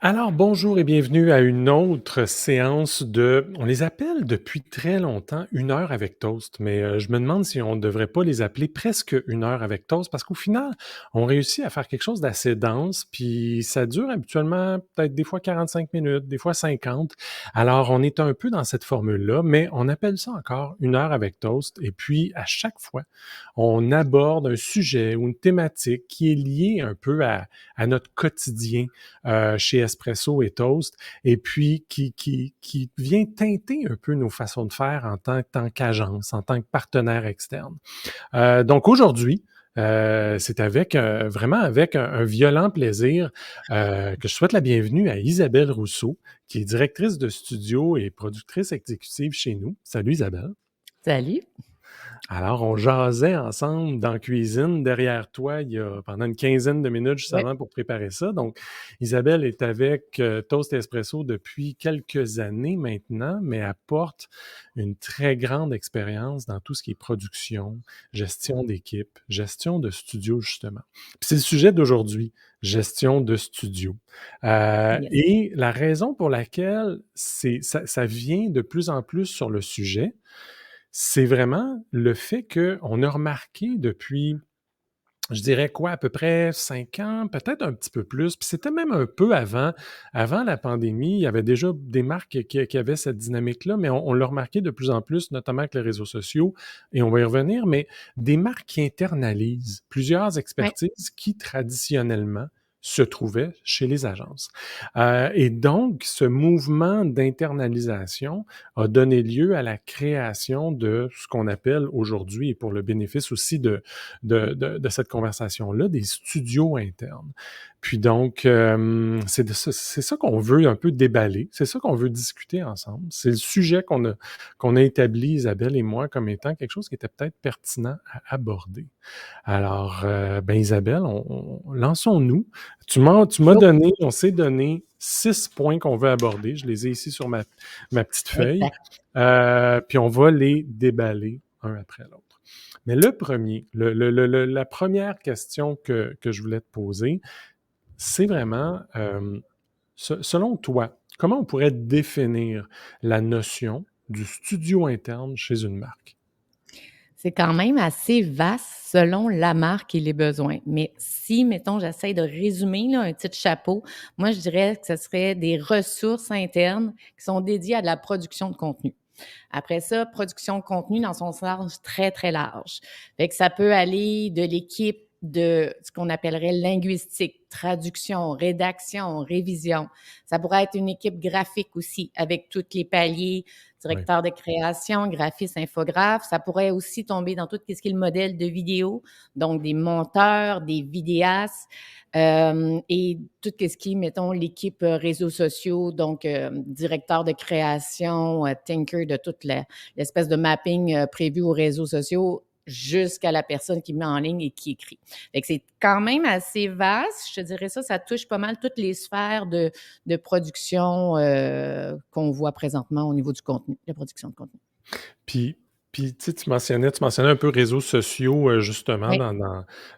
Alors, bonjour et bienvenue à une autre séance on les appelle depuis très longtemps 1 heure avec Toast, mais je me demande si on ne devrait pas les appeler presque 1 heure avec Toast parce qu'au final, on réussit à faire quelque chose d'assez dense, puis ça dure habituellement peut-être des fois 45 minutes, des fois 50. Alors, on est un peu dans cette formule-là, mais on appelle ça encore 1 heure avec Toast, et puis à chaque fois, on aborde un sujet ou une thématique qui est liée un peu à notre quotidien chez Espresso et Toast, et puis qui vient teinter un peu nos façons de faire tant qu'agence, en tant que partenaire externe. Donc aujourd'hui, c'est vraiment avec un violent plaisir que je souhaite la bienvenue à Isabelle Rousseau, qui est directrice de studio et productrice exécutive chez nous. Salut Isabelle. Salut. Alors, on jasait ensemble dans la cuisine derrière toi pendant une quinzaine de minutes juste Ouais. avant pour préparer ça. Donc, Isabelle est avec Toast Espresso depuis quelques années maintenant, mais apporte une très grande expérience dans tout ce qui est production, gestion d'équipe, gestion de studio, justement. Puis c'est le sujet d'aujourd'hui, gestion de studio. Yes. Et la raison pour laquelle ça vient de plus en plus sur le sujet, c'est vraiment le fait qu'on a remarqué depuis, je dirais quoi, à peu près 5 ans, peut-être un petit peu plus, puis c'était même un peu avant la pandémie, il y avait déjà des marques qui avaient cette dynamique-là, mais on l'a remarqué de plus en plus, notamment avec les réseaux sociaux, et on va y revenir, mais des marques qui internalisent plusieurs Ouais. expertises qui, traditionnellement, se trouvaient chez les agences. Et donc, ce mouvement d'internalisation a donné lieu à la création de ce qu'on appelle aujourd'hui, et pour le bénéfice aussi de cette conversation-là, des studios internes. Puis donc, c'est ça qu'on veut un peu déballer, c'est ça qu'on veut discuter ensemble. C'est le sujet qu'on a établi, Isabelle et moi, comme étant quelque chose qui était peut-être pertinent à aborder. Alors, ben Isabelle, lançons-nous. Tu m'as Go. donné, on s'est donné 6 points qu'on veut aborder. Je les ai ici sur ma petite feuille. Exact. Puis on va les déballer un après l'autre. Mais le premier, la première question que je voulais te poser, c'est vraiment, selon toi, comment on pourrait définir la notion du studio interne chez une marque? C'est quand même assez vaste selon la marque et les besoins. Mais si, mettons, j'essaie de résumer là, un petit chapeau, moi, je dirais que ce serait des ressources internes qui sont dédiées à de la production de contenu. Après ça, production de contenu dans son sens très, très large. Fait que ça peut aller de l'équipe de ce qu'on appellerait linguistique, traduction, rédaction, révision. Ça pourrait être une équipe graphique aussi, avec tous les paliers, Oui. directeur de création, graphiste, infographe. Ça pourrait aussi tomber dans tout ce qui est le modèle de vidéo, donc des monteurs, des vidéastes, et tout ce qui est, mettons, l'équipe réseaux sociaux, donc directeur de création, thinker de toute l'espèce de mapping prévu aux réseaux sociaux jusqu'à la personne qui met en ligne et qui écrit. Fait que c'est quand même assez vaste. Je te dirais ça, ça touche pas mal toutes les sphères de production qu'on voit présentement au niveau du contenu, la production de contenu. Puis, tu sais, tu mentionnais un peu réseaux sociaux, justement, Oui,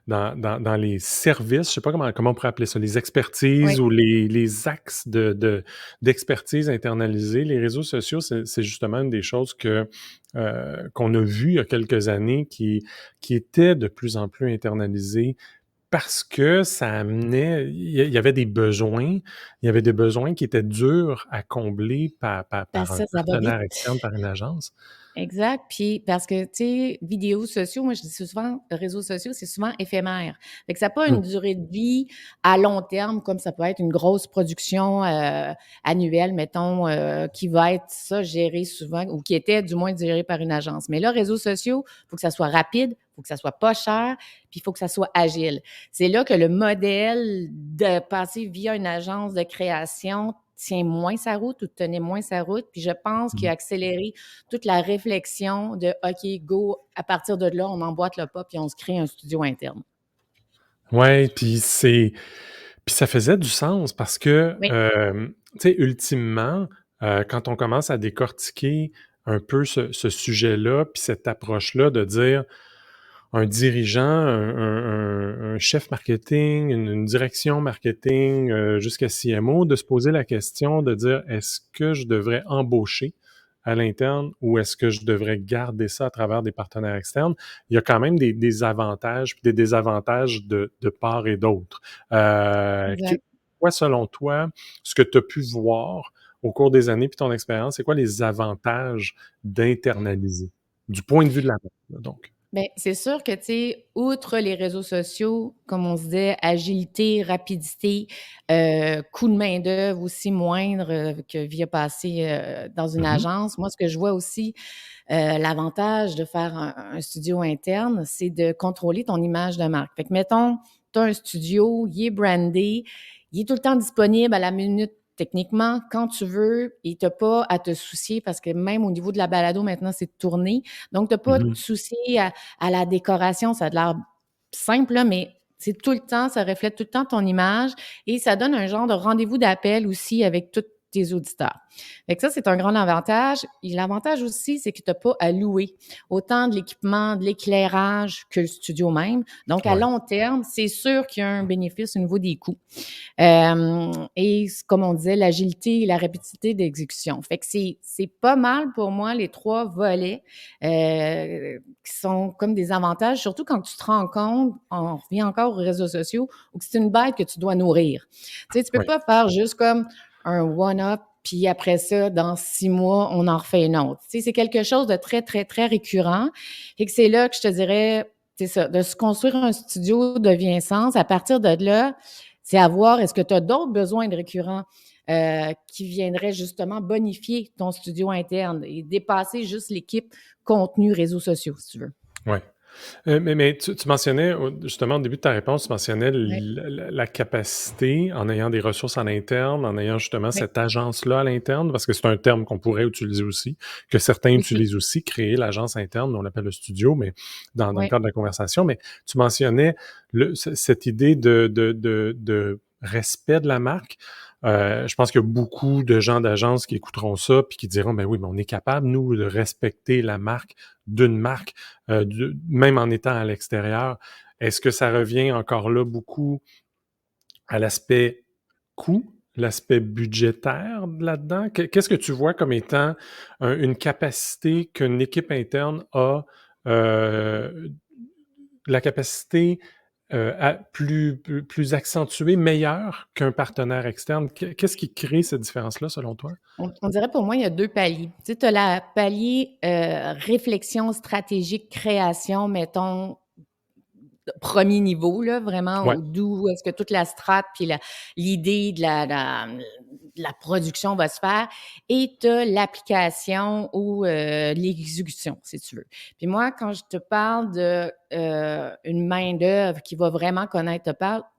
dans les services. Je sais pas comment on pourrait appeler ça, les oui. expertises ou les axes d'expertise internalisés. Les réseaux sociaux, c'est justement une des choses qu'on a vues il y a quelques années qui étaient de plus en plus internalisées parce que ça amenait, il y avait des besoins, il y avait des besoins qui étaient durs à combler par un Ça va partenaire vite. externe, par une agence. Exact. Puis parce que, tu sais, vidéos sociaux, moi, je dis souvent, réseaux sociaux, c'est souvent éphémère. Fait que ça n'a pas Mmh. une durée de vie à long terme, comme ça peut être une grosse production annuelle, mettons, qui va être ça géré souvent, ou qui était du moins géré par une agence. Mais là, réseaux sociaux, il faut que ça soit rapide, il faut que ça soit pas cher, puis il faut que ça soit agile. C'est là que le modèle de passer via une agence de création tient moins sa route ou tenait moins sa route. Puis je pense qu'il Mmh. a accéléré toute la réflexion de OK, go, à partir de là, on emboîte le pas puis on se crée un studio interne. Ouais, puis ça faisait du sens parce que, Oui, tu sais, ultimement, quand on commence à décortiquer un peu ce sujet-là, puis cette approche-là de dire: un dirigeant, un chef marketing, une direction marketing, jusqu'à CMO, de se poser la question de dire, est-ce que je devrais embaucher à l'interne ou est-ce que je devrais garder ça à travers des partenaires externes? Il y a quand même des avantages et des désavantages de part et d'autre. Exact. Quoi, selon toi, ce que tu as pu voir au cours des années puis ton expérience, c'est quoi les avantages d'internaliser du point de vue de la vente, là, donc? Bien, c'est sûr que, tu sais, outre les réseaux sociaux, comme on se disait, agilité, rapidité, coût de main-d'œuvre aussi moindre, que via passer, dans une Mhm, agence. Moi, ce que je vois aussi, l'avantage de faire un studio interne, c'est de contrôler ton image de marque. Fait que mettons, tu as un studio, il est brandé, il est tout le temps disponible à la minute techniquement, quand tu veux, et tu as pas à te soucier parce que même au niveau de la balado, maintenant, c'est tourné. Donc, tu as pas à te mhm. soucier à la décoration. Ça a l'air simple, là, mais c'est tout le temps, ça reflète tout le temps ton image et ça donne un genre de rendez-vous d'appel aussi avec tous tes auditeurs. Fait que ça, c'est un grand avantage. Et l'avantage aussi, c'est que tu n'as pas à louer autant de l'équipement, de l'éclairage que le studio même. Donc, à Ouais, long terme, c'est sûr qu'il y a un bénéfice au niveau des coûts. Et comme on disait, l'agilité et la rapidité d'exécution. Fait que c'est pas mal pour moi les 3 volets, qui sont comme des avantages, surtout quand tu te rends compte, on revient encore aux réseaux sociaux, où c'est une bête que tu dois nourrir. Tu sais, tu peux ouais, pas faire juste comme un one-up, puis après ça, dans 6 mois, on en refait une autre. Tu sais, c'est quelque chose de très, très, très récurrent et que c'est là que je te dirais, c'est ça, de se construire un studio devient sens. À partir de là, c'est à voir, est-ce que tu as d'autres besoins de récurrents qui viendraient justement bonifier ton studio interne et dépasser juste l'équipe contenu réseaux sociaux, si tu veux. ouais. Mais tu mentionnais, justement, au début de ta réponse, tu mentionnais Oui, la capacité, en ayant des ressources à l'interne, en ayant justement oui, cette agence-là à l'interne, parce que c'est un terme qu'on pourrait utiliser aussi, que certains aussi. utilisent aussi, créer l'agence interne, on l'appelle le studio, mais dans le Oui, cadre de la conversation. Mais tu mentionnais cette idée de respect de la marque. Je pense qu'il y a beaucoup de gens d'agence qui écouteront ça puis qui diront, ben oui, mais on est capable, nous, de respecter la marque d'une marque, même en étant à l'extérieur. Est-ce que ça revient encore là beaucoup à l'aspect coût, l'aspect budgétaire là-dedans? Qu'est-ce que tu vois comme étant une capacité qu'une équipe interne a, euh, la capacité plus accentuée, meilleure qu'un partenaire externe? Qu'est-ce qui crée cette différence-là selon toi? on dirait pour moi, il y a 2 paliers. Tu sais, tu as la palier réflexion stratégique, création, mettons, premier niveau, là, vraiment, Ouais. d'où est-ce que toute la strate puis l'idée de la production va se faire et tu as l'application ou l'exécution, si tu veux. Puis moi, quand je te parle de une main-d'œuvre qui va vraiment connaître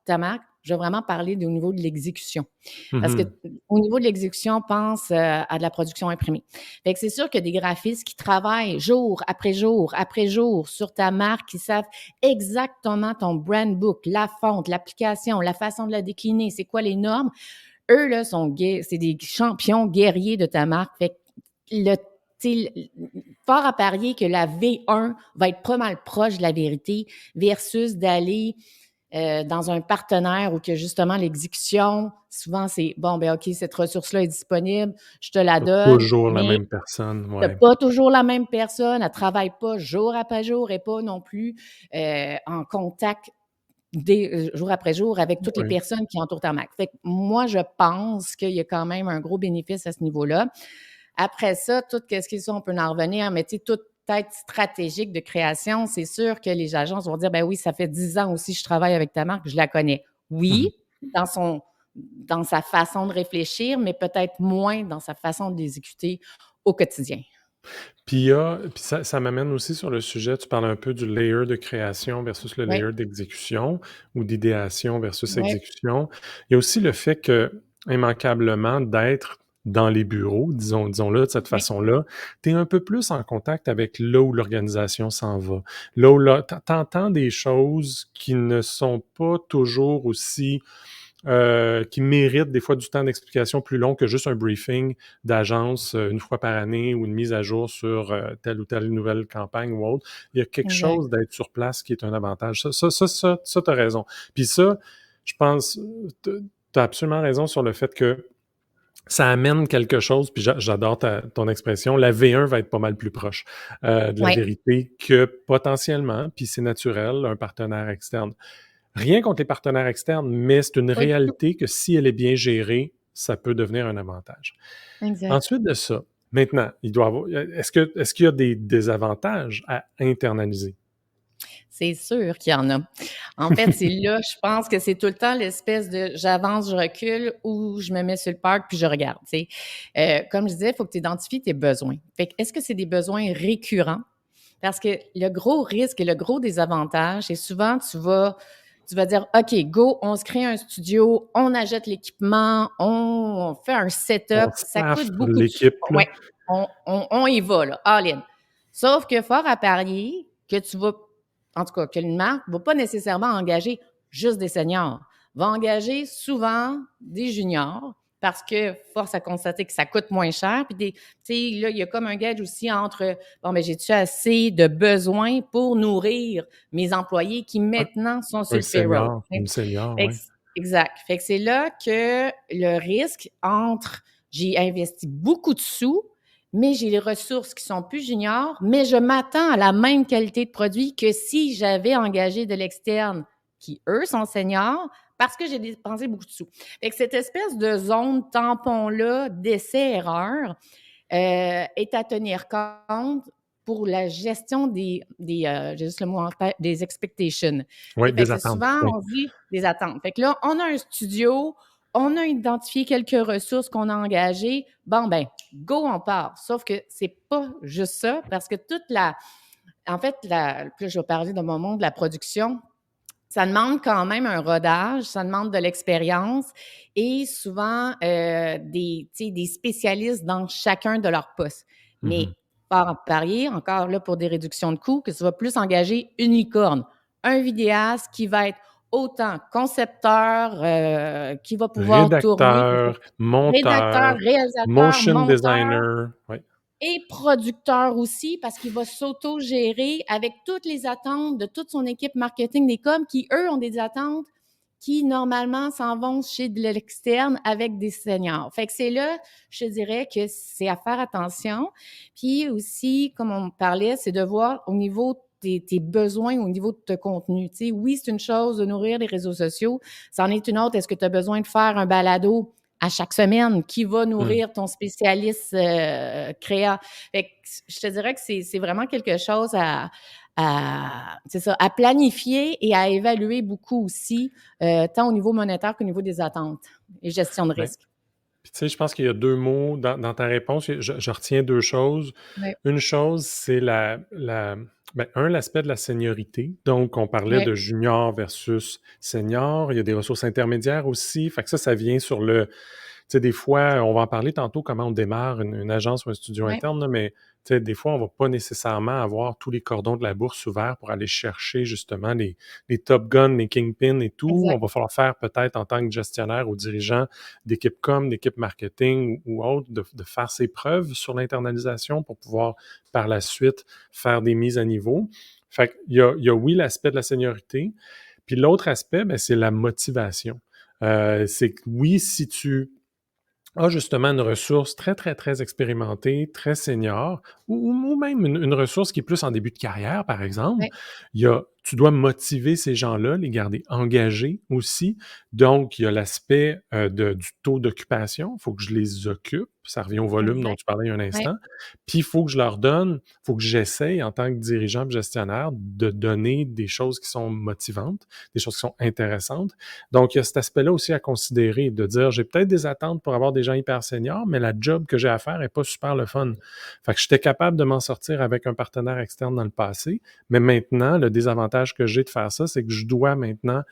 ta marque, je vais vraiment parler au niveau de l'exécution. Parce que Mhm. au niveau de l'exécution, pense à de la production imprimée. Fait que c'est sûr qu'il y a des graphistes qui travaillent jour après jour sur ta marque, qui savent exactement ton brand book, la fonte, l'application, la façon de la décliner, c'est quoi les normes. Eux, là, c'est des champions guerriers de ta marque. Fait que le, fort à parier que la V1 va être pas mal proche de la vérité versus d'aller dans un partenaire où que justement l'exécution, souvent c'est bon, ben OK, cette ressource-là est disponible, je te la Pas donne, toujours la mais même personne, tu ouais. pas toujours la même personne, elle ne travaille pas jour après jour et pas non plus en contact jour après jour avec toutes les Ouais. personnes qui entourent ta marque. Fait que moi, je pense qu'il y a quand même un gros bénéfice à ce niveau-là. Après ça, tout ce qu'ils sont, on peut en revenir, mais tu sais, toute tête stratégique de création, c'est sûr que les agences vont dire, ben oui, ça fait 10 ans aussi que je travaille avec ta marque, je la connais. Oui, Mhm. dans sa façon de réfléchir, mais peut-être moins dans sa façon de l'exécuter au quotidien. Puis ça m'amène aussi sur le sujet, tu parles un peu du layer de création versus le Oui, layer d'exécution ou d'idéation versus oui, exécution. Il y a aussi le fait que, immanquablement, d'être dans les bureaux, disons-le de cette oui, façon-là, tu es un peu plus en contact avec là où l'organisation s'en va. Là où tu entends des choses qui ne sont pas toujours aussi qui méritent des fois du temps d'explication plus long que juste un briefing d'agence une fois par année ou une mise à jour sur telle ou telle nouvelle campagne ou autre. Il y a quelque Exact. chose d'être sur place qui est un avantage. Ça, tu as raison. Puis ça, je pense, tu as absolument raison sur le fait que ça amène quelque chose, puis j'adore ton expression, la V1 va être pas mal plus proche de la Ouais. vérité que potentiellement, puis c'est naturel, un partenaire externe. Rien contre les partenaires externes, mais c'est une Pas du tout. réalité que si elle est bien gérée, ça peut devenir un avantage. Exact. Ensuite de ça, maintenant, il doit avoir, est-ce qu'il y a des désavantages à internaliser? C'est sûr qu'il y en a. En fait, c'est là, je pense que c'est tout le temps l'espèce de j'avance, je recule ou je me mets sur le parc puis je regarde, tu sais. Comme je disais, il faut que tu identifies tes besoins. Fait que est-ce que c'est des besoins récurrents? Parce que le gros risque et le gros désavantage, c'est souvent tu vas dire OK, go, on se crée un studio, on achète l'équipement, on fait un On setup, ça staff coûte beaucoup de sous. l'équipe, là. Ouais, on y va, là, all in. Sauf que fort à parier que tu vas, en tout cas, que une marque ne va pas nécessairement engager juste des seniors, va engager souvent des juniors parce que force à constater que ça coûte moins cher. Puis, tu sais, là, il y a comme un gage aussi entre, bon, mais j'ai-tu assez de besoins pour nourrir mes employés qui maintenant sont sur Un le payroll? senior, une senior, Fait que oui. exact. Fait que c'est là que le risque entre j'ai investi beaucoup de sous, mais j'ai les ressources qui sont plus juniors, mais je m'attends à la même qualité de produit que si j'avais engagé de l'externe qui, eux, sont seniors parce que j'ai dépensé beaucoup de sous. Fait que cette espèce de zone tampon-là, d'essai-erreur, est à tenir compte pour la gestion j'ai juste le mot en tête, des expectations. Oui, Fait que des c'est attentes, souvent, oui. on dit des attentes. Fait que là, on a un studio, on a identifié quelques ressources qu'on a engagées. Bon, ben, go, on part. Sauf que c'est pas juste ça, parce que en fait, puis là, je vais parler de mon monde de la production. Ça demande quand même un rodage, ça demande de l'expérience et souvent des spécialistes dans chacun de leurs postes. Mais Mhm. par parier, encore là pour des réductions de coûts, que ça va plus engager une licorne, un vidéaste qui va être autant concepteur, qui va pouvoir tourner, Rédacteur, rédacteur, monteur, réalisateur, motion monteur, designer, oui. et producteur aussi, parce qu'il va s'auto-gérer avec toutes les attentes de toute son équipe marketing des coms qui, eux, ont des attentes qui, normalement, s'en vont chez de l'externe avec des seniors. Fait que c'est là, je te dirais que c'est à faire attention. Puis aussi, comme on parlait, c'est de voir au niveau tes besoins, au niveau de ton contenu. Tu sais, oui, c'est une chose de nourrir les réseaux sociaux. C'en est une autre. Est-ce que tu as besoin de faire un balado à chaque semaine qui va Mm. nourrir ton spécialiste créa? Fait que je te dirais que c'est vraiment quelque chose c'est ça, à planifier et à évaluer beaucoup aussi, tant au niveau monétaire qu'au niveau des attentes et gestion de Ouais. risque. Puis tu sais, je pense qu'il y a 2 mots dans ta réponse, je retiens 2 choses. Oui, Une chose, c'est l'aspect de la seniorité. Donc, on parlait oui, de junior versus senior. Il y a des ressources intermédiaires aussi. Fait que ça vient sur le tu sais, des fois, on va en parler tantôt, comment on démarre une agence ou un studio oui, interne, là, mais tu sais, des fois, on va pas nécessairement avoir tous les cordons de la bourse ouverts pour aller chercher justement les top guns, les kingpins et tout. On exact. va falloir faire peut-être en tant que gestionnaire ou dirigeant d'équipe com, d'équipe marketing ou autre, de faire ses preuves sur l'internalisation pour pouvoir par la suite faire des mises à niveau. Fait qu'il y a oui l'aspect de la seniorité, puis l'autre aspect, ben, c'est la motivation. C'est que oui, si tu a justement une ressource très, très, très expérimentée, très senior, ou même une ressource qui est plus en début de carrière, par exemple, Oui, tu dois motiver ces gens-là, les garder engagés aussi. Donc, il y a l'aspect du taux d'occupation. Il faut que je les occupe. Ça revient au volume dont exact. tu parlais il y a un Oui, instant. Puis, il faut que je leur donne, il faut que j'essaye en tant que dirigeant et gestionnaire de donner des choses qui sont motivantes, des choses qui sont intéressantes. Donc, il y a cet aspect-là aussi à considérer, de dire, j'ai peut-être des attentes pour avoir des gens hyper seniors, mais la job que j'ai à faire n'est pas super le fun. Fait que j'étais capable de m'en sortir avec un partenaire externe dans le passé, mais maintenant, le désavantage que j'ai de faire ça, c'est que je dois maintenant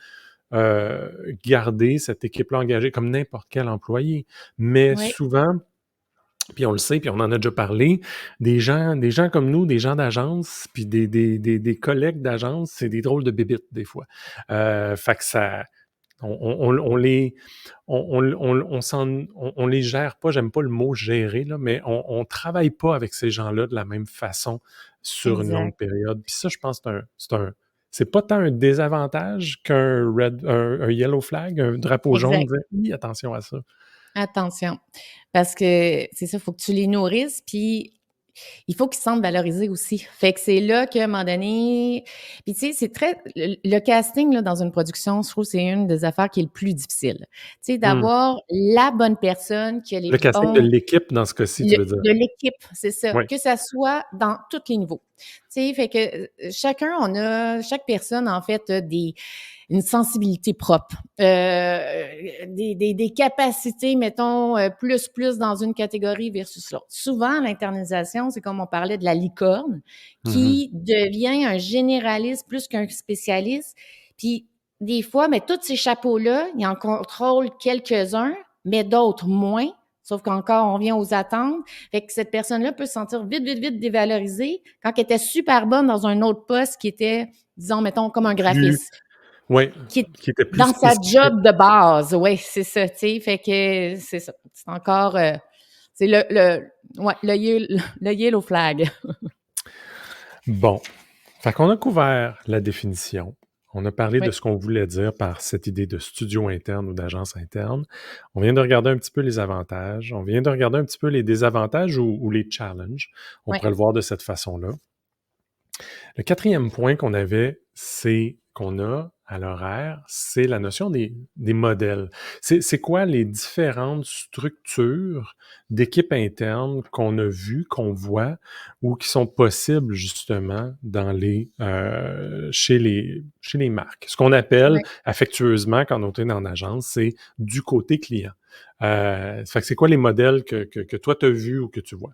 euh, garder cette équipe-là engagée comme n'importe quel employé. Mais oui, souvent, puis on le sait, puis on en a déjà parlé, des gens comme nous, des gens d'agence, puis des collègues d'agence, c'est des drôles de bébites des fois. Fait que On les gère pas, j'aime pas le mot gérer, là, mais on travaille pas avec ces gens-là de la même façon sur une longue Exact, période. Puis ça, je pense que c'est pas tant un désavantage un yellow flag, un drapeau jaune, exact. dire, oui, attention à ça. Attention, parce que c'est ça, il faut que tu les nourrisses, puis il faut qu'ils se sentent valorisés aussi. Fait que c'est là qu'à un moment donné puis tu sais, c'est très le casting là, dans une production, je trouve que c'est une des affaires qui est le plus difficile. Tu sais, Hmm. d'avoir la bonne personne qui a les Le casting de bons l'équipe dans ce cas-ci, tu le veux dire. de l'équipe, c'est ça, Oui. que ça soit dans tous les niveaux. Tu sais, fait que, chaque personne en fait a une sensibilité propre, des capacités, mettons, plus dans une catégorie versus l'autre. Souvent, l'internalisation, c'est comme on parlait de la licorne, Mhm. qui devient un généraliste plus qu'un spécialiste. Puis des fois, mais tous ces chapeaux-là, il en contrôle quelques-uns, mais d'autres moins. Sauf qu'encore, on vient aux attentes. Fait que cette personne-là peut se sentir vite dévalorisée quand elle était super bonne dans un autre poste qui était, disons, mettons, comme un Plus, graphiste, ouais, qui est qui était plus dans sa spécifique. job de base. Oui, c'est ça, tu sais. Fait que c'est ça. C'est encore, c'est ouais, le yellow flag. Bon. Fait qu'on a couvert la définition. On a parlé de Oui, ce qu'on voulait dire par cette idée de studio interne ou d'agence interne. On vient de regarder un petit peu les avantages. On vient de regarder un petit peu les désavantages ou les challenges. On oui, pourrait le voir de cette façon-là. Le quatrième point qu'on avait, c'est qu'on a à l'horaire, c'est la notion des modèles. C'est quoi les différentes structures d'équipe interne qu'on a vues, qu'on voit, ou qui sont possibles justement chez les marques. Ce qu'on appelle oui. affectueusement, quand on est en agence, c'est du côté client. Fait que c'est quoi les modèles que toi tu as vus ou que tu vois?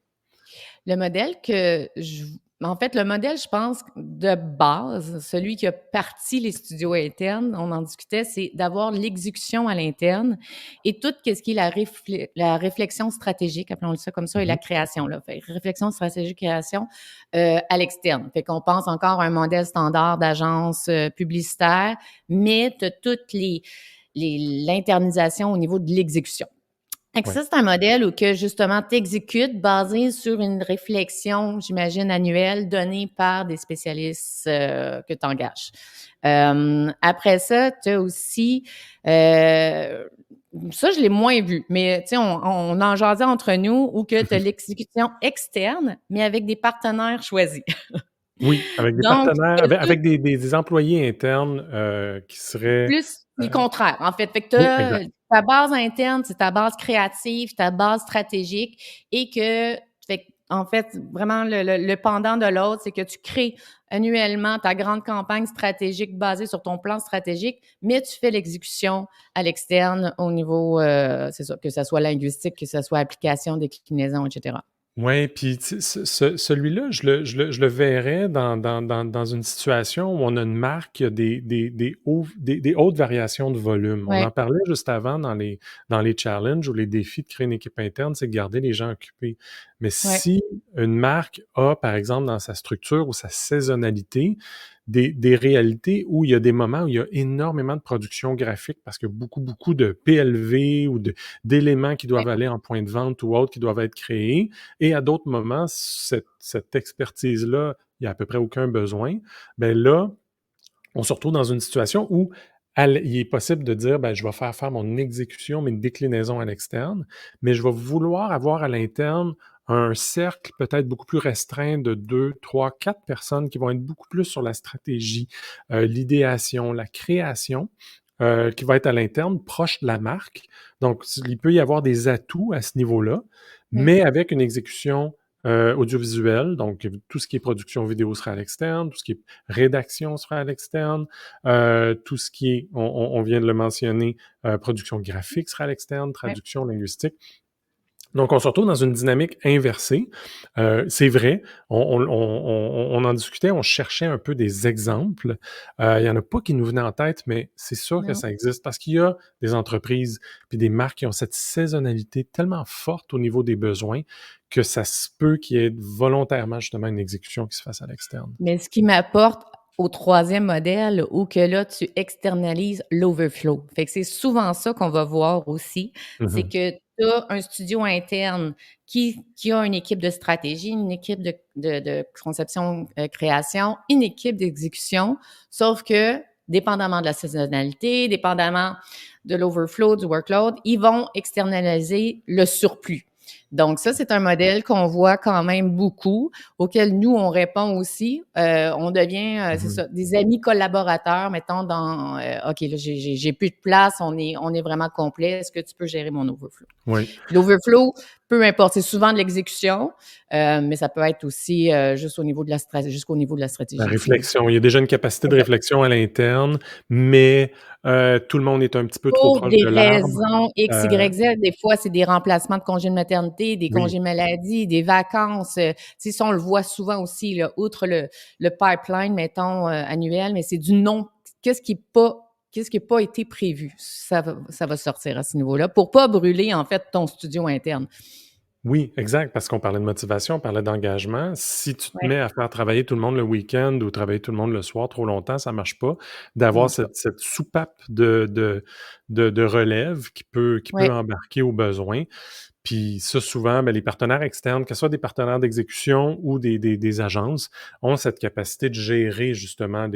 Le modèle que je en fait, le modèle, je pense, de base, celui qui a parti les studios internes, on en discutait, c'est d'avoir l'exécution à l'interne et tout ce qui est la réflexion stratégique, appelons-le ça comme ça, et la Mhm. création, là. Fait réflexion stratégique, création, à l'externe. Fait qu'on pense encore à un modèle standard d'agence, publicitaire, mais tu toutes l'internisation au niveau de l'exécution. Fait que Ouais. ça, c'est un modèle où que justement tu exécutes basé sur une réflexion, j'imagine, annuelle donnée par des spécialistes, que tu engages. Après ça, tu as aussi, ça je l'ai moins vu, mais tu sais, on en jasait entre nous où que tu as l'exécution externe, mais avec des partenaires choisis. Oui, avec des Donc, partenaires, tu tout avec des employés internes qui seraient. plus le euh, contraire, en fait. Fait que oui, exact. ta base interne, c'est ta base créative, ta base stratégique et que, fait que, en fait, vraiment, le pendant de l'autre, c'est que tu crées annuellement ta grande campagne stratégique basée sur ton plan stratégique, mais tu fais l'exécution à l'externe au niveau, c'est ça, que ça soit linguistique, que ça soit application, déclinaison, et cetera. Oui, puis tu sais, celui-là, je le verrais dans une situation où on a une marque qui a des hautes variations de volume. On Ouais, en parlait juste avant dans les challenges ou les défis de créer une équipe interne, c'est de garder les gens occupés. Mais ouais, si une marque a, par exemple, dans sa structure ou sa saisonnalité, des réalités où il y a des moments où il y a énormément de production graphique parce que beaucoup de PLV ou d'éléments qui ouais. doivent aller en point de vente ou autres qui doivent être créés, et à d'autres moments, cette expertise-là, il n'y a à peu près aucun besoin. Ben là, on se retrouve dans une situation où il est possible de dire, ben, je vais faire mon exécution, mes déclinaisons à l'externe, mais je vais vouloir avoir à l'interne un cercle peut-être beaucoup plus restreint de 2, 3, 4 personnes qui vont être beaucoup plus sur la stratégie, l'idéation, la création, qui va être à l'interne, proche de la marque. Donc, il peut y avoir des atouts à ce niveau-là, Oui. mais avec une exécution audiovisuelle. Donc, tout ce qui est production vidéo sera à l'externe, tout ce qui est rédaction sera à l'externe, tout ce qui est, on vient de le mentionner, production graphique sera à l'externe, Ouais. traduction linguistique. Donc, on se retrouve dans une dynamique inversée. C'est vrai, on en discutait, on cherchait un peu des exemples. Il n'y en a pas qui nous venaient en tête, mais c'est sûr que Non. ça existe parce qu'il y a des entreprises puis des marques qui ont cette saisonnalité tellement forte au niveau des besoins que ça se peut qu'il y ait volontairement justement une exécution qui se fasse à l'externe. Mais ce qui m'apporte au troisième modèle où que là, tu externalises l'overflow. Fait que c'est souvent ça qu'on va voir aussi, c'est Mhm. que tu as un studio interne qui a une équipe de stratégie, une équipe de conception, création, une équipe d'exécution, sauf que dépendamment de la saisonnalité, dépendamment de l'overflow, du workload, ils vont externaliser le surplus. Donc ça, c'est un modèle qu'on voit quand même beaucoup, auquel nous, on répond aussi. On devient, c'est Mhm. ça, des amis collaborateurs, mettons, dans OK, là, j'ai plus de place, on est vraiment complet. Est-ce que tu peux gérer mon overflow? Oui. Puis l'overflow, peu importe, c'est souvent de l'exécution, mais ça peut être aussi juste au niveau de la jusqu'au niveau de la La stratégie aussi, là. réflexion. Il y a déjà une capacité de Exact. réflexion à l'interne, mais tout le monde est un petit peu trop Pour proche des de l'arbre. raisons X, Euh, Y, Z, des fois, c'est des remplacements de congés de maternité, des oui, congés maladie, des vacances. Tu sais, ça, on le voit souvent aussi, là, outre le pipeline, mettons, annuel, mais c'est du non. Qu'est-ce qui n'est pas, qu'est-ce qui n'a pas été prévu? Ça va sortir à ce niveau-là pour pas brûler, en fait, ton studio interne. oui, exact, parce qu'on parlait de motivation, on parlait d'engagement. Si tu te Oui, mets à faire travailler tout le monde le week-end ou travailler tout le monde le soir trop longtemps, ça marche pas. D'avoir mange pas. cette soupape de relève qui peut Oui, embarquer au besoin. Puis ça, souvent, ben, les partenaires externes, que ce soit des partenaires d'exécution ou des agences, ont cette capacité de gérer justement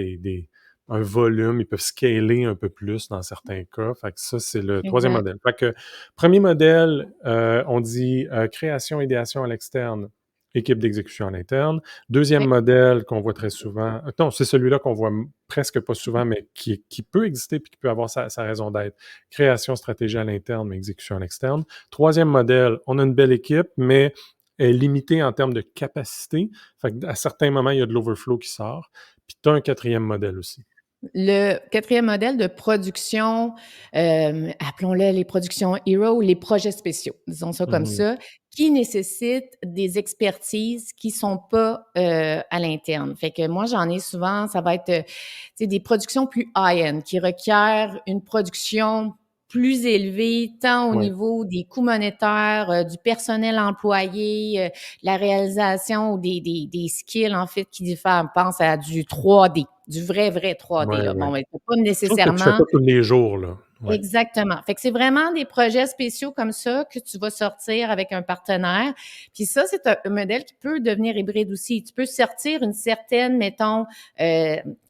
un volume. Ils peuvent scaler un peu plus dans certains cas. Fait que ça, c'est le troisième exact. modèle. Fait que premier modèle, on dit création, idéation à l'externe, équipe d'exécution à l'interne. Deuxième Oui, modèle qu'on voit très souvent, non, c'est celui-là qu'on voit presque pas souvent, mais qui peut exister puis qui peut avoir sa raison d'être. Création, stratégie à l'interne, mais exécution à l'externe. Troisième modèle, on a une belle équipe, mais elle est limitée en termes de capacité. Fait qu'à certains moments, il y a de l'overflow qui sort. Puis tu as un quatrième modèle aussi. le quatrième modèle de production, appelons-le les productions hero ou les projets spéciaux, disons ça comme Mhm. ça, qui nécessitent des expertises qui sont pas, à l'interne. Fait que moi, j'en ai souvent, ça va être, tu sais, des productions plus high-end qui requièrent une production plus élevée, tant au Ouais, niveau des coûts monétaires, du personnel employé, la réalisation ou des skills, en fait, qui diffèrent. On pense à du 3D, du vrai 3D, ouais, là. ouais. Bon, ben, c'est pas Chose que tu fais nécessairement pas tous les jours, là. Ouais. exactement. Fait que c'est vraiment des projets spéciaux comme ça que tu vas sortir avec un partenaire. Puis ça, c'est un modèle qui peut devenir hybride aussi. Tu peux sortir une certaine, mettons,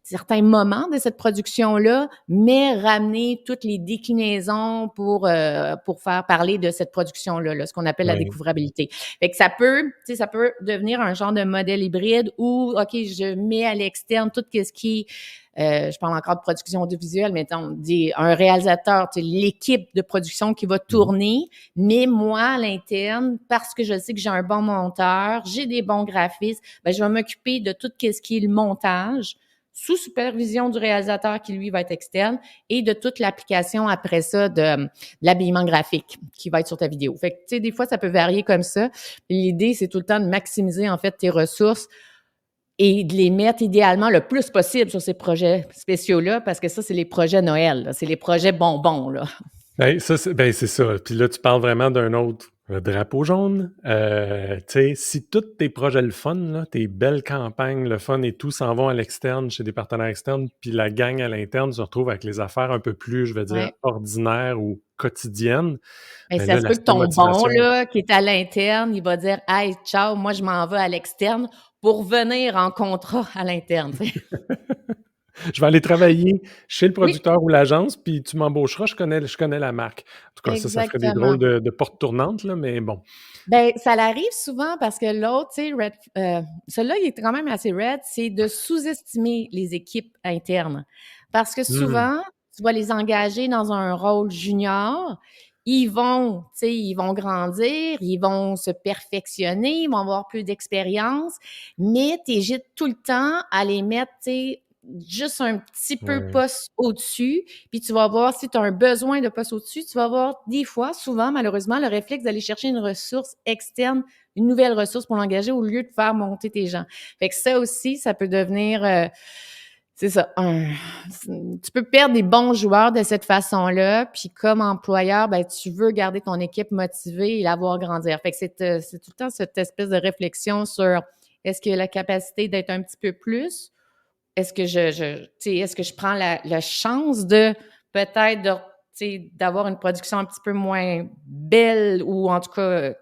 certains moments de cette production-là, mais ramener toutes les déclinaisons pour faire parler de cette production-là, là, ce qu'on appelle la Ouais. découvrabilité. Fait que ça peut, tu sais, ça peut devenir un genre de modèle hybride où, OK, je mets à l'externe tout ce qui je parle encore de production audiovisuelle, mais on dit un réalisateur, tu sais, l'équipe de production qui va Mhm. tourner, mais moi, à l'interne, parce que je sais que j'ai un bon monteur, j'ai des bons graphistes, ben, je vais m'occuper de tout ce qui est le montage, sous supervision du réalisateur qui, lui, va être externe, et de toute l'application après ça de l'habillement graphique qui va être sur ta vidéo. Fait que, tu sais, des fois, ça peut varier comme ça. L'idée, c'est tout le temps de maximiser, en fait, tes ressources et de les mettre idéalement le plus possible sur ces projets spéciaux-là, parce que ça, c'est les projets Noël, là, c'est les projets bonbons, là. C'est ça. Puis là, tu parles vraiment d'un autre drapeau jaune. Tu sais, si tous tes projets le fun, là, tes belles campagnes, le fun et tout s'en vont à l'externe chez des partenaires externes, puis la gang à l'interne se retrouve avec les affaires un peu plus, je vais dire, Ouais. ordinaires ou quotidiennes, Mais ben ça là, se peut que l'aspect ton bon, motivation. là, qui est à l'interne, il va dire: «Hey, ciao, moi, je m'en vais à l'externe pour venir en contrat à l'interne», tu sais. Je vais aller travailler chez le Oui, producteur ou l'agence, puis tu m'embaucheras, je connais la marque. En tout cas, ça ferait des drôles exactement. de portes tournantes, là, mais bon. Ben, ça l'arrive souvent parce que l'autre, tu sais, celui-là, il est quand même assez red, c'est de sous-estimer les équipes internes. Parce que Hmm, souvent, tu vas les engager dans un rôle junior, ils vont, tu sais, ils vont grandir, ils vont se perfectionner, ils vont avoir plus d'expérience, mais tu hésites tout le temps à les mettre, tu sais, juste un petit peu ouais, poste au-dessus, puis tu vas voir si tu as un besoin de poste au-dessus, tu vas avoir des fois, souvent, malheureusement, le réflexe d'aller chercher une ressource externe, une nouvelle ressource pour l'engager au lieu de faire monter tes gens. Fait que ça aussi, ça peut devenir, c'est ça, tu peux perdre des bons joueurs de cette façon-là, puis comme employeur, ben, tu veux garder ton équipe motivée et la voir grandir. Fait que c'est tout le temps cette espèce de réflexion sur est-ce qu'il y a la capacité d'être un petit peu plus est-ce que est-ce que je prends la chance de peut-être d'avoir une production un petit peu moins belle ou en tout cas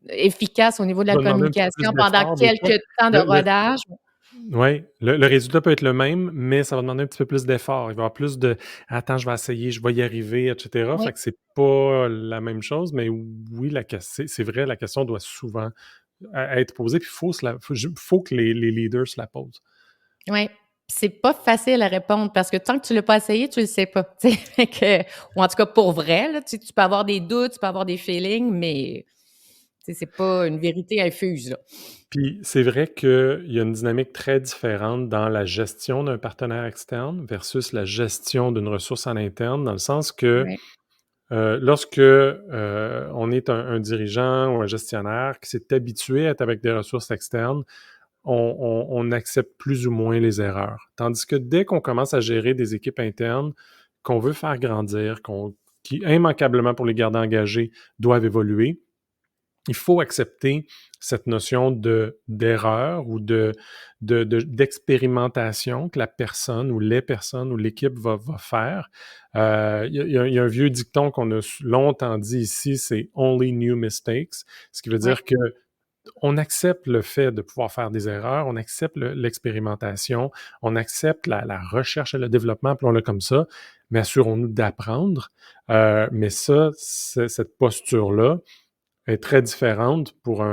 efficace au niveau de Ça la va demander un petit peu plus communication pendant d'effort des fois. quelques temps de Le rodage? Ouais, le résultat peut être le même, mais ça va demander un petit peu plus d'effort. Il va y avoir plus de: «Attends, je vais essayer, je vais y arriver» et cetera. Fait Oui, que c'est pas la même chose, mais oui, la ques c'est vrai, la question doit souvent être posée, puis faut que les leaders se la posent. oui. C'est pas facile à répondre parce que tant que tu l'as pas essayé, tu le sais pas. Tu sais, fait que, ou en tout cas pour vrai, là, tu peux avoir des doutes, tu peux avoir des feelings, mais c'est pas une vérité infuse, là. Puis c'est vrai qu'il y a une dynamique très différente dans la gestion d'un partenaire externe versus la gestion d'une ressource en interne, dans le sens que, Ouais, lorsque, on est un dirigeant ou un gestionnaire qui s'est habitué à être avec des ressources externes, on accepte plus ou moins les erreurs. Tandis que dès qu'on commence à gérer des équipes internes qu'on veut faire grandir, qui immanquablement pour les garder engagés doivent évoluer, il faut accepter cette notion d'erreur ou d'expérimentation que la personne ou les personnes ou l'équipe va faire. Il y a un vieux dicton qu'on a longtemps dit ici, c'est only new mistakes, ce qui veut ouais, dire que on accepte le fait de pouvoir faire des erreurs, on accepte l'expérimentation, on accepte la recherche et le développement, appelons-le comme ça, mais assurons-nous d'apprendre. Mais ça, cette posture-là, est très différente pour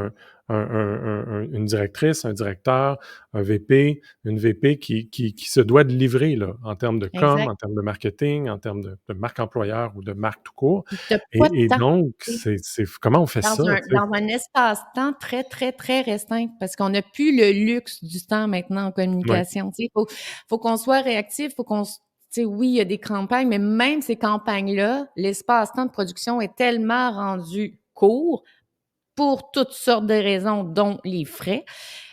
une directrice, un directeur, un VP, une VP qui se doit de livrer là, en termes de com, exact. en termes de marketing, en termes de marque employeur ou de marque tout court. Puis tu pas de Et temps, donc, tu sais, comment on fait ça? Tu sais? dans un espace-temps très, très, très restreint parce qu'on n'a plus le luxe du temps maintenant en Ouais. communication, tu sais. Faut qu'on soit réactif, faut qu'on s tu sais, oui, il y a des campagnes, mais même ces campagnes-là, l'espace-temps de production est tellement rendu court pour toutes sortes de raisons, dont les frais.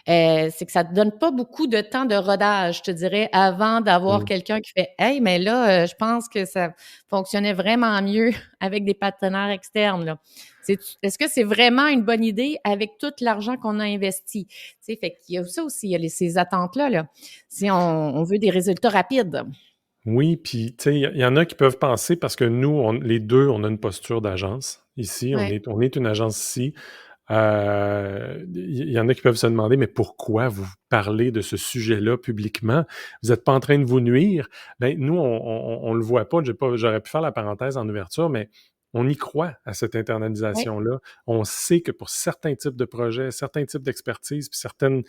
C'est que ça te donne pas beaucoup de temps de rodage, je te dirais, avant d'avoir Mmh. quelqu'un qui fait: «Hey, mais là, je pense que ça fonctionnait vraiment mieux avec des partenaires externes, là». Est-ce que c'est vraiment une bonne idée avec tout l'argent qu'on a investi? Tu sais, fait qu'il y a ça aussi, il y a ces attentes-là, là. Si on veut des résultats rapides. Oui, puis tu sais, il y en a qui peuvent penser parce que nous, les 2, on a une posture d'agence ici, Ouais, on est une agence ici. Il y en a qui peuvent se demander: «Mais pourquoi vous parlez de ce sujet-là publiquement? Vous êtes pas en train de vous nuire?» Ben, nous, on le voit pas, j'aurais pu faire la parenthèse en ouverture, mais on y croit à cette ouais, internalisation-là. On sait que pour certains types de projets, certains types d'expertise, puis certaines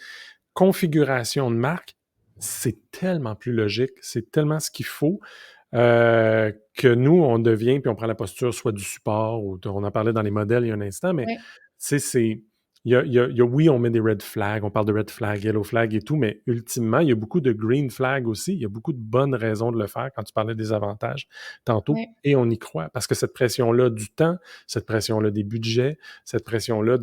configurations de marque, c'est tellement plus logique, c'est tellement ce qu'il faut, que nous, on devient puis on prend la posture soit du support ou on en parlait dans les modèles il y a un instant, mais tu ouais, sais, oui, on met des red flags, on parle de red flag, yellow flag et tout, mais ultimement, il y a beaucoup de green flag aussi. Il y a beaucoup de bonnes raisons de le faire quand tu parlais des avantages tantôt ouais. et on y croit parce que cette pression-là du temps, cette pression-là des budgets, cette pression-là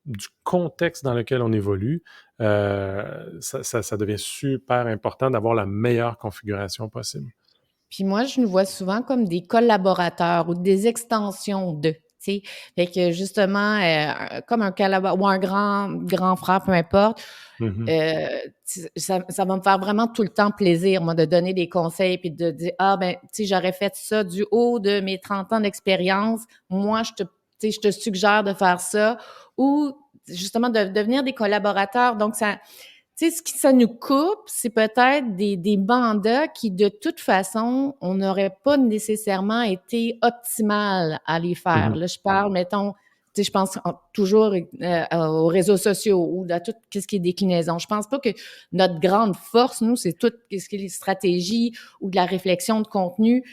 du contexte dans lequel on évolue, ça devient super important d'avoir la meilleure configuration possible. Puis moi, je nous vois souvent comme des collaborateurs ou des extensions d'eux, tu sais? Fait que justement, comme un collabo ou un grand frère, peu importe, Mmh. heu, ça va me faire vraiment tout le temps plaisir, moi, de donner des conseils puis de dire: «Ah ben, tu sais, j'aurais fait ça du haut de mes 30 ans d'expérience. Moi, je te suggère de faire ça» ou justement de devenir des collaborateurs. Donc ça tu sais, ce qui ça nous coupe, c'est peut-être des mandats qui, de toute façon, on n'aurait pas nécessairement été optimal à les Mmh faire. mh. Là, je parle, mettons, tu sais, je pense toujours aux réseaux sociaux ou à tout ce qui est déclinaison. Je pense pas que notre grande force, nous, c'est tout ce qui est les stratégies ou de la réflexion de contenu.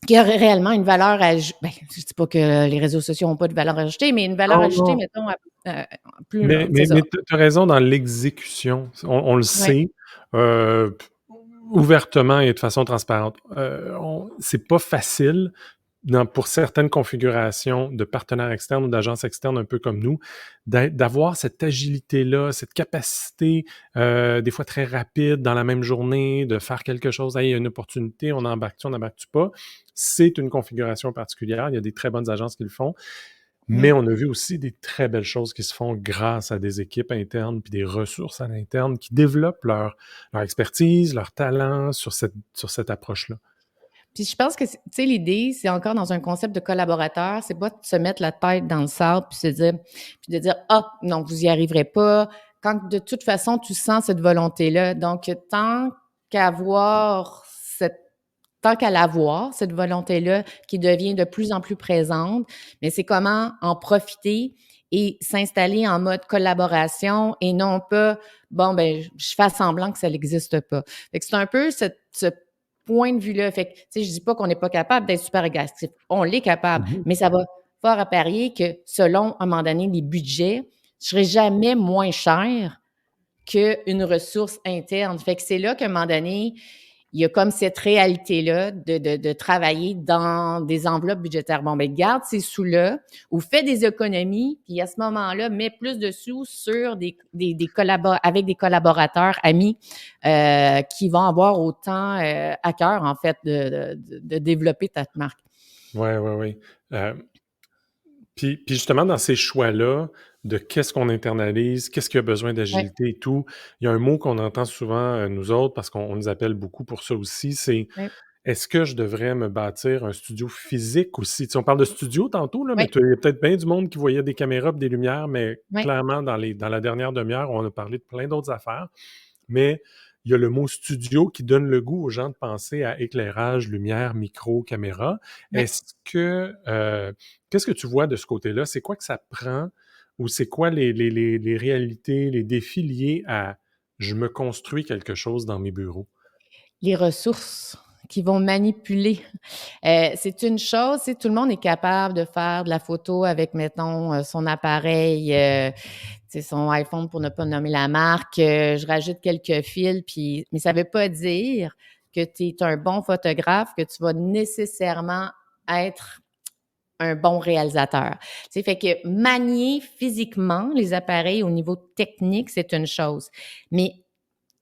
Qui aurait réellement une valeur ajoutée. Ben, je dis pas que les réseaux sociaux n'ont pas de valeur ajoutée, mais une valeur Non, ajoutée, non, mettons, plus, c'est mais ça. tu as raison dans l'exécution. On le Ouais. sait, p ouvertement et de façon transparente. On C'est pas facile pour certaines configurations de partenaires externes ou d'agences externes un peu comme nous, d'avoir cette agilité-là, cette capacité, des fois très rapide dans la même journée, de faire quelque chose. Hey, il y a une opportunité, on embarque-tu pas? C'est une configuration particulière. Il y a des très bonnes agences qui le font. Mais on a vu aussi des très belles choses qui se font grâce à des équipes internes puis des ressources à l'interne qui développent leur expertise, leur talent sur cette approche-là. Puis je pense que, tu sais, l'idée, c'est encore dans un concept de collaborateur, c'est pas de se mettre la tête dans le sable puis se dire, puis de dire, ah, non, vous y arriverez pas. Quand de toute façon, tu sens cette volonté-là. Donc, qu'avoir cette, tant qu'à l'avoir, cette volonté-là qui devient de plus en plus présente, mais c'est comment en profiter et s'installer en mode collaboration et non pas, bon, ben, je fais semblant que ça n'existe pas. Fait que c'est un peu ce point de vue-là. Fait que, tu sais, je dis pas qu'on n'est pas capable d'être super agressif. On l'est capable, Mhm. mais ça va fort à parier que selon, à un moment donné, les budgets, je serai jamais moins cher qu'une ressource interne. Fait que c'est là qu'à un moment donné, il y a comme cette réalité-là de travailler dans des enveloppes budgétaires. Bon, ben garde ces sous-là ou fais des économies, puis à ce moment-là, mets plus de sous sur avec des collaborateurs, amis, qui vont avoir autant à cœur, en fait, de développer ta marque. Ouais, ouais, ouais. Puis justement, dans ces choix-là, de qu'est-ce qu'on internalise, qu'est-ce qui a besoin Ouais, d'agilité et tout, il y a un mot qu'on entend souvent, nous autres, parce qu'on nous appelle beaucoup pour ça aussi, c'est: ouais, «Est-ce que je devrais me bâtir un studio physique aussi?» Tu sais, on parle de studio tantôt, là, mais ouais, tu il y a peut-être bien du monde qui voyait des caméras pis des lumières, mais ouais. clairement, dans la dernière demi-heure, on a parlé de plein d'autres affaires. Mais il y a le mot studio qui donne le goût aux gens de penser à éclairage, lumière, micro, caméra. Ouais. Est-ce que, qu'est-ce que tu vois de ce côté-là? C'est quoi que ça prend ou c'est quoi les réalités, les défis liés à je me construis quelque chose dans mes bureaux? Les ressources qui vont manipuler. C'est une chose, tu sais, tout le monde est capable de faire de la photo avec, mettons, son appareil, tu sais, son iPhone pour ne pas nommer la marque. Je rajoute quelques fils, puis mais ça veut pas dire que tu es un bon photographe, que tu vas nécessairement être un bon réalisateur. Tu sais, fait que manier physiquement les appareils au niveau technique, c'est une chose. Mais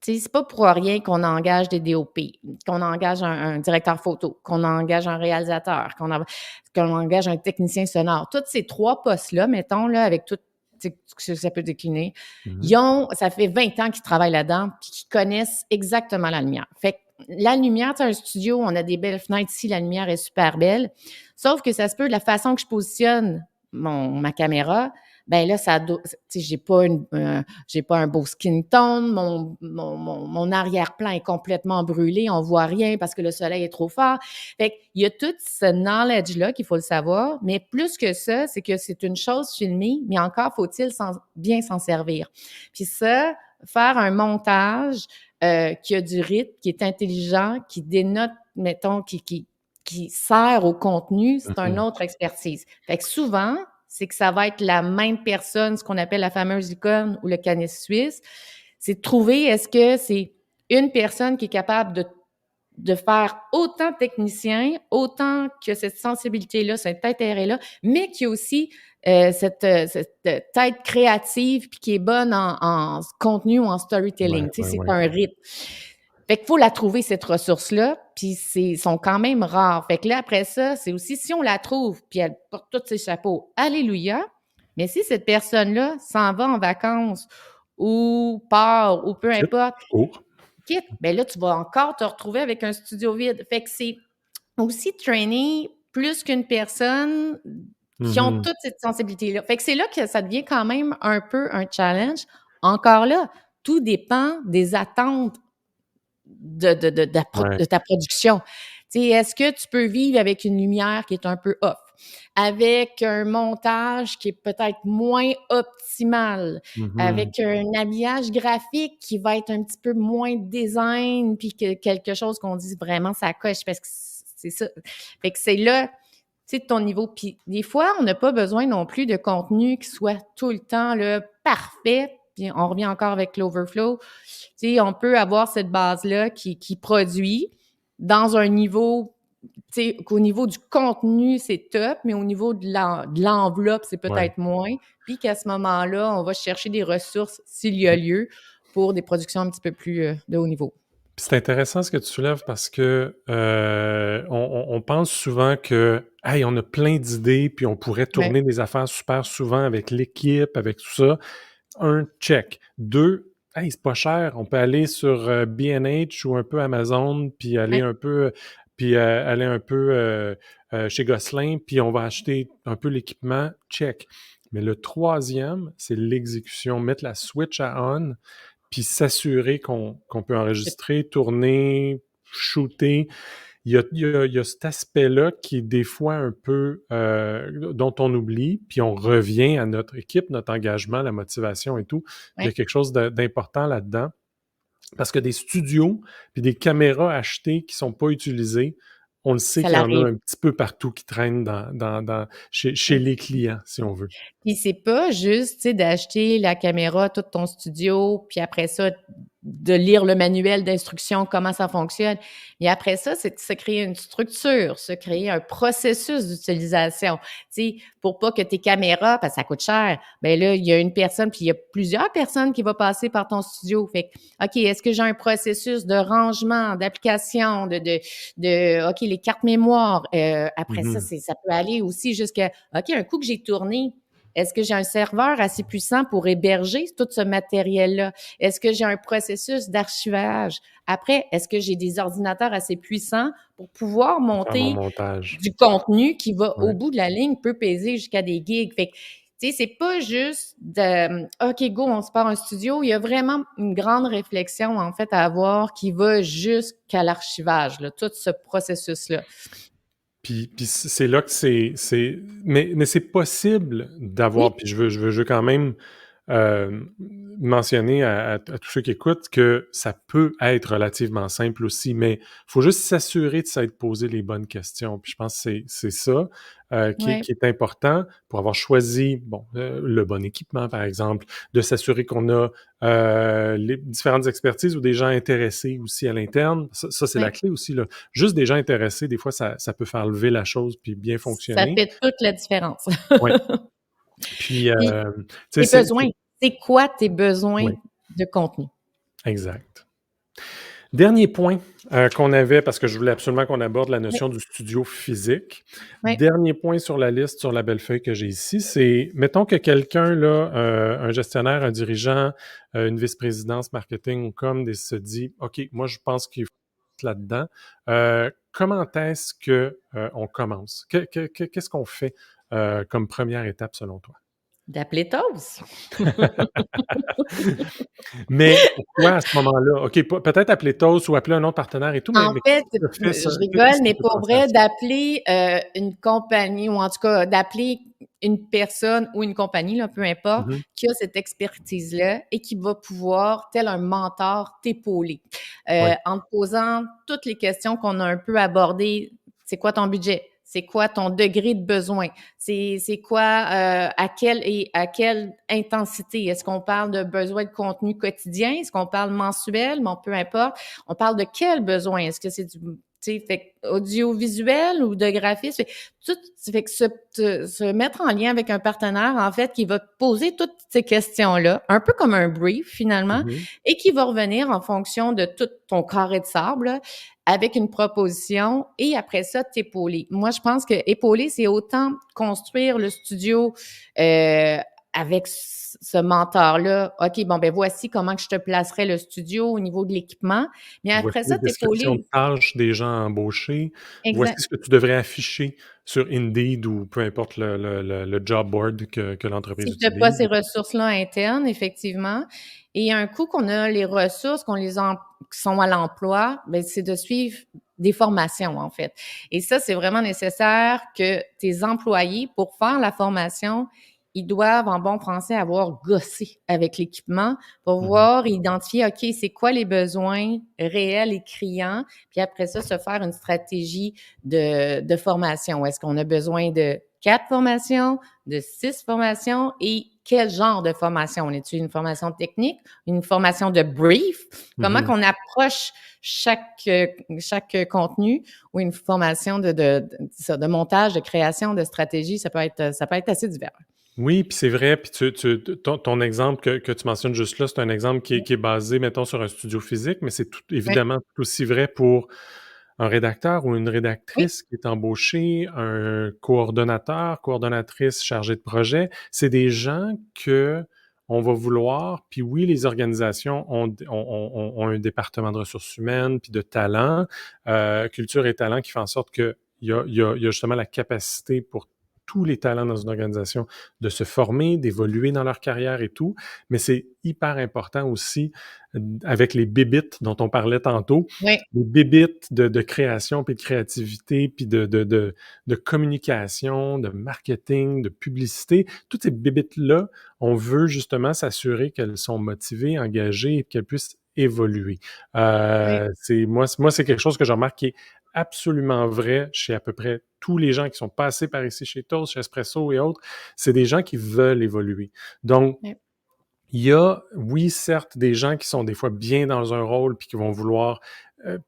tu sais, c'est pas pour rien qu'on engage des DOP, qu'on engage un directeur photo, qu'on engage un réalisateur, qu'on engage un technicien sonore. Tous ces 3 postes-là, mettons, là, avec tout tu sais, ce que ça peut décliner, Mmh. ça fait 20 ans qu'ils travaillent là-dedans puis qu'ils connaissent exactement la lumière. Fait que la lumière, tu sais, un studio, on a des belles fenêtres ici, la lumière est super belle. Sauf que ça se peut, de la façon que je positionne ma caméra, ben là, tu sais, j'ai pas un beau skin tone, mon arrière-plan est complètement brûlé, on voit rien parce que le soleil est trop fort. Fait qu'il y a tout ce knowledge-là qu'il faut le savoir, mais plus que ça, c'est que c'est une chose filmée, mais encore faut-il bien s'en servir. Puis ça, faire un montage qui a du rythme, qui est intelligent, qui dénote, mettons, qui sert au contenu, c'est une Mmh. autre expertise. Fait que souvent, c'est que ça va être la même personne, ce qu'on appelle la fameuse licorne ou le canis suisse. C'est de trouver, est-ce que c'est une personne qui est capable de faire autant technicien, autant que cette sensibilité-là, cet intérêt-là, mais qui a aussi cette tête créative puis qui est bonne en contenu ou en Ouais, storytelling. Tu ouais, sais, c'est ouais. un rythme. Fait qu'il faut la trouver, cette ressource-là, puis sont quand même rares. Fait que là, après ça, c'est aussi si on la trouve, puis elle porte tous ses chapeaux, alléluia. Mais si cette personne-là s'en va en vacances ou part ou peu Quitte, importe, court. quitte, ben là, tu vas encore te retrouver avec un studio vide. Fait que c'est aussi traîner plus qu'une personne qui ont Mmh. toute cette sensibilité-là. Fait que c'est là que ça devient quand même un peu un challenge. Encore là, tout dépend des attentes Ouais. de ta production. Tu sais, est-ce que tu peux vivre avec une lumière qui est un peu off? Avec un montage qui est peut-être moins optimal, Mmh. avec un habillage graphique qui va être un petit peu moins design, puis que quelque chose qu'on dise vraiment ça coche parce que c'est ça. Fait que c'est là, tu sais, ton niveau. Puis des fois, on n'a pas besoin non plus de contenu qui soit tout le temps là, parfait. Puis on revient encore avec l'overflow. Tu sais, on peut avoir cette base-là qui produit dans un niveau, tu sais, qu'au niveau du contenu, c'est top, mais au niveau de l'enveloppe, c'est Ouais. peut-être moins. Puis qu'à ce moment-là, on va chercher des ressources, s'il y a lieu, pour des productions un petit peu plus de haut niveau. Puis c'est intéressant ce que tu soulèves parce que, on pense souvent que hey, on a plein d'idées, puis on pourrait Ouais, tourner des affaires super souvent avec l'équipe, avec tout ça. Un, check. Deux, hey, c'est pas cher. On peut aller sur B&H ou un peu Amazon, puis aller ouais, un peu, chez Gosselin, puis on va acheter un peu l'équipement. Check. Mais le troisième, c'est l'exécution. Mettre la switch à on, puis s'assurer qu'on peut enregistrer, tourner, shooter. Il y a cet aspect-là qui est des fois un peu dont on oublie, puis on revient à notre équipe, notre engagement, la motivation et tout. Puis il y a ouais. quelque chose d'important là-dedans. Parce que des studios puis des caméras achetées qui sont pas utilisées, on le sait Ça qu'il y en a l'arrive. un petit peu partout qui traînent chez les clients, si on veut. Puis c'est pas juste, tu sais, d'acheter la caméra, tout ton studio, puis après ça, de lire le manuel d'instruction, comment ça fonctionne. Et après ça, c'est de se créer une structure, se créer un processus d'utilisation. Tu sais, pour pas que tes caméras, parce que ça coûte cher, ben là, il y a une personne, puis il y a plusieurs personnes qui vont passer par ton studio. Fait que, OK, est-ce que j'ai un processus de rangement, d'application, OK, les cartes mémoire. Après ça, Mhm. ça peut aller aussi jusqu'à, OK, un coup que j'ai tourné, est-ce que j'ai un serveur assez puissant pour héberger tout ce matériel-là? Est-ce que j'ai un processus d'archivage? Après, est-ce que j'ai des ordinateurs assez puissants pour pouvoir Pour faire mon monter montage. du contenu qui va, au Ouais. bout de la ligne, peut peser jusqu'à des gigs? Fait que, tu sais, c'est pas juste de OK, go, on se part un studio. Il y a vraiment une grande réflexion, en fait, à avoir qui va jusqu'à l'archivage, là, tout ce processus-là. Puis c'est là que mais c'est possible Oui, d'avoir, puis je veux quand même euh, mentionner à tous ceux qui écoutent que ça peut être relativement simple aussi, mais il faut juste s'assurer de s'être posé les bonnes questions. Puis je pense que c'est ça oui, qui est important pour avoir choisi bon, le bon équipement, par exemple, de s'assurer qu'on a les différentes expertises ou des gens intéressés aussi à l'interne. Ça c'est la oui. clé aussi, là. Juste des gens intéressés, des fois, ça peut faire lever la chose puis bien Ça fonctionner. fait toute la différence. Oui. Puis, Puis tu sais, tes besoins, c'est quoi tes besoins oui, de contenu? exact. Dernier point qu'on avait, parce que je voulais absolument qu'on aborde la Oui, notion du studio physique. oui, Dernier point sur la liste, sur la belle feuille que j'ai ici, c'est, mettons que quelqu'un, là, un gestionnaire, un dirigeant, une vice-présidence marketing ou comme, se dit, OK, moi, je pense qu'il faut là-dedans. Comment est-ce que on commence? Qu'est-ce qu'on fait comme première étape selon toi? d'appeler TOS. Mais pourquoi à ce moment-là? OK, peut-être appeler TOS ou appeler un autre partenaire et tout, mais En mais fait, qu'est-ce qui te fait ça? je rigole, Qu'est-ce qui mais te fait pour penser à vrai, ça? d'appeler, une compagnie ou en tout cas d'appeler une personne ou une compagnie, là, peu importe, Mmh. qui a cette expertise-là et qui va pouvoir, tel un mentor, t'épauler, Oui, en te posant toutes les questions qu'on a un peu abordées. C'est quoi ton budget? C'est quoi ton degré de besoin? C'est quoi, à quelle intensité? Est-ce qu'on parle de besoin de contenu quotidien? Est-ce qu'on parle mensuel? Bon, peu importe. On parle de quel besoin? Est-ce que c'est du, tu sais, fait audiovisuel ou de graphisme? Tout, fait que se mettre en lien avec un partenaire, en fait, qui va te poser toutes ces questions-là, un peu comme un brief, finalement, mmh. et qui va revenir en fonction de tout ton carré de sable, là, avec une proposition et après ça, t'épauler. Moi, je pense que épauler, c'est autant construire le studio avec ce mentor-là. OK, bon, ben voici comment que je te placerai le studio au niveau de l'équipement. Mais Voici après les ça, descriptions de t'épauler. tâches des gens embauchés. Voici Exact. ce que tu devrais afficher sur Indeed ou peu importe le job board que l'entreprise Si tu n'as pas utilise. ces ressources-là internes, effectivement. Et un coup qu'on a les ressources, qui sont à l'emploi, ben, c'est de suivre des formations, en fait. Et ça, c'est vraiment nécessaire que tes employés, pour faire la formation, ils doivent, en bon français, avoir gossé avec l'équipement pour Mmh. voir et identifier, OK, c'est quoi les besoins réels et criants, puis après ça, se faire une stratégie de formation. Est-ce qu'on a besoin de 4 formations, de 6 formations et quel genre de formation? On est-tu une formation technique, une formation de brief? Comment Mmh. qu'on approche chaque contenu ou une formation de montage, de création, de stratégie? Ça peut être assez divers. Oui, puis c'est vrai, puis ton exemple que tu mentionnes juste là, c'est un exemple qui est basé, mettons, sur un studio physique, mais c'est tout Oui, évidemment tout aussi vrai pour un rédacteur ou une Oui, rédactrice qui est embauché, un coordonnateur, coordonnatrice chargée de projet. C'est des gens que on va vouloir, puis oui, les organisations ont un département de ressources humaines, puis de talent, culture et talent qui fait en sorte que il y a justement la capacité pour tous les talents dans une organisation de se former, d'évoluer dans leur carrière et tout, mais c'est hyper important aussi avec les bébites dont on parlait tantôt, oui, les bébites de création, puis de créativité, puis de communication, de marketing, de publicité. Toutes ces bébites-là, on veut justement s'assurer qu'elles sont motivées, engagées et qu'elles puissent évoluer. oui, Moi, c'est quelque chose que j'ai remarqué qui est absolument vrai chez à peu près tous les gens qui sont passés par ici chez Toast, chez Espresso et autres. C'est des gens qui veulent évoluer. Donc, oui, il y a, oui, certes, des gens qui sont des fois bien dans un rôle puis qui vont vouloir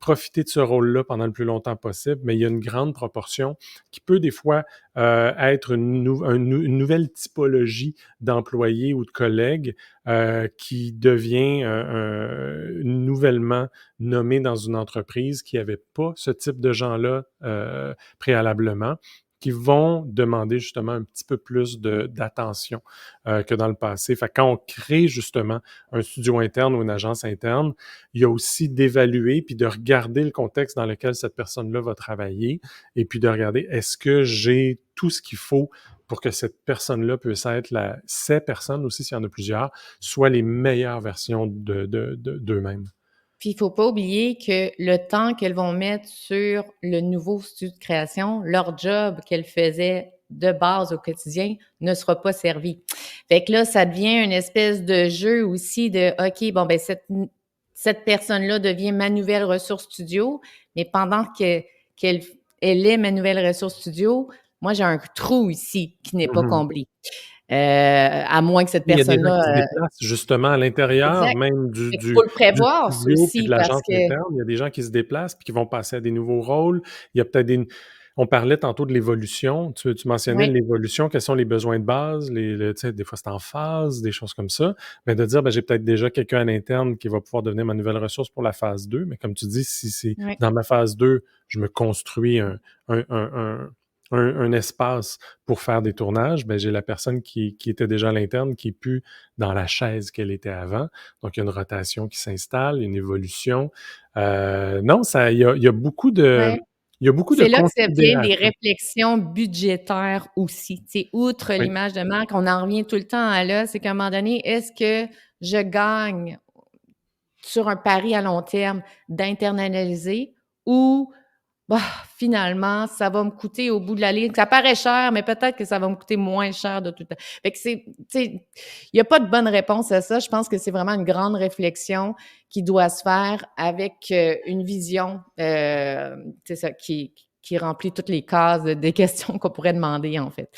profiter de ce rôle-là pendant le plus longtemps possible, mais il y a une grande proportion qui peut des fois être une nouvelle typologie d'employés ou de collègues qui devient nouvellement nommé dans une entreprise qui n'avait pas ce type de gens-là préalablement, qui vont demander justement un petit peu plus d'attention que dans le passé. Fait que quand on crée justement un studio interne ou une agence interne, il y a aussi d'évaluer puis de regarder le contexte dans lequel cette personne-là va travailler et puis de regarder est-ce que j'ai tout ce qu'il faut pour que cette personne-là puisse être ces personnes aussi, s'il y en a plusieurs, soient les meilleures versions d'eux-mêmes. puis il faut pas oublier que le temps qu'elles vont mettre sur le nouveau studio de création, leur job qu'elles faisaient de base au quotidien ne sera pas servi. Fait que là, ça devient une espèce de jeu aussi de OK, bon, ben cette personne-là devient ma nouvelle ressource studio, mais pendant qu'elle elle est ma nouvelle ressource studio, moi, j'ai un trou ici qui n'est pas Mhm. comblé. À moins que cette Il y a des gens personne-là. qui se déplacent justement à l'intérieur Exact. même Fait qu'il faut le du prévoir, ça studio puis de aussi, parce l'agence que. interne. Il y a des gens qui se déplacent puis qui vont passer à des nouveaux rôles. Il y a peut-être des... On parlait tantôt de l'évolution. Tu mentionnais Oui, l'évolution. Quels sont les besoins de base? Tu sais, des fois, c'est en phase, des choses comme ça. Mais de dire, ben, j'ai peut-être déjà quelqu'un à l'interne qui va pouvoir devenir ma nouvelle ressource pour la phase 2. Mais comme tu dis, si c'est oui, dans ma phase 2, je me construis un, un, un espace pour faire des tournages, ben, j'ai la personne qui était déjà à l'interne qui est plus dans la chaise qu'elle était avant. Donc, il y a une rotation qui s'installe, une évolution. Non, il y a beaucoup ouais. il y a beaucoup de C'est là que ça vient des considérations. réflexions budgétaires aussi. Tu sais, outre Oui. l'image de marque, on en revient tout le temps à là, c'est qu'à un moment donné, est-ce que je gagne sur un pari à long terme d'internaliser ou bah, finalement, ça va me coûter au bout de la ligne. Ça paraît cher, mais peut-être que ça va me coûter moins cher de tout temps. Fait que tu sais, il n'y a pas de bonne réponse à ça. Je pense que c'est vraiment une grande réflexion qui doit se faire avec une vision, c'est ça, qui remplit toutes les cases des questions qu'on pourrait demander, en fait.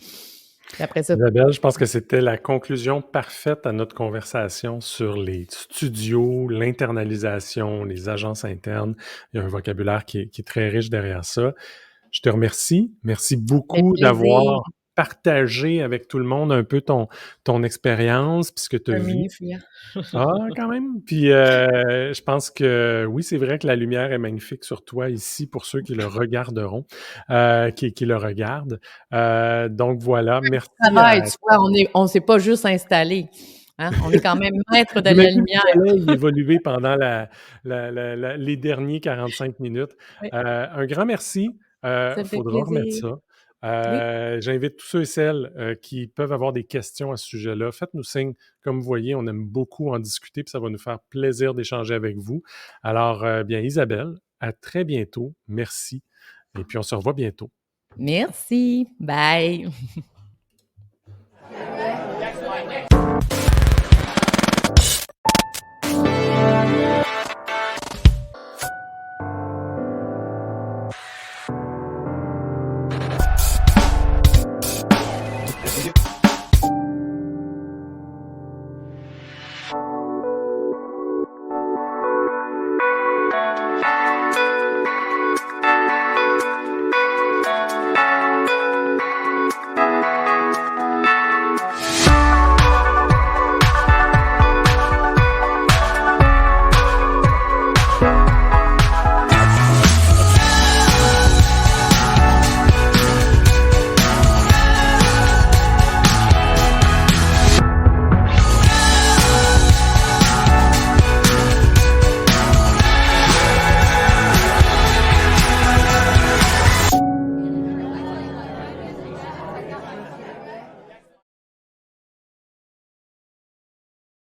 Puis après ça, Isabelle, je pense que c'était la conclusion parfaite à notre conversation sur les studios, l'internalisation, les agences internes. Il y a un vocabulaire qui est très riche derrière ça. Je te remercie. Merci ça fait beaucoup plaisir. d'avoir partagé avec tout le monde un peu ton expérience puis ce que tu as Un vu. mini fouillard. Ah, quand même. Puis je pense que oui, c'est vrai que la lumière est magnifique sur toi ici pour ceux qui le regarderont, qui le regardent. Donc voilà, merci Travail, à... tu vois, on s'est pas juste installé. Hein? On est quand même maître de la J'imagine que lumière. tu allais y évoluer pendant les derniers 45 minutes. Oui, Un grand merci. ça me fait Faudra remettre plaisir. ça. Oui. J'invite tous ceux et celles qui peuvent avoir des questions à ce sujet-là. Faites-nous signe. Comme vous voyez, on aime beaucoup en discuter, puis ça va nous faire plaisir d'échanger avec vous. Alors, bien, Isabelle, à très bientôt. Merci. Et puis, on se revoit bientôt. Merci. Bye.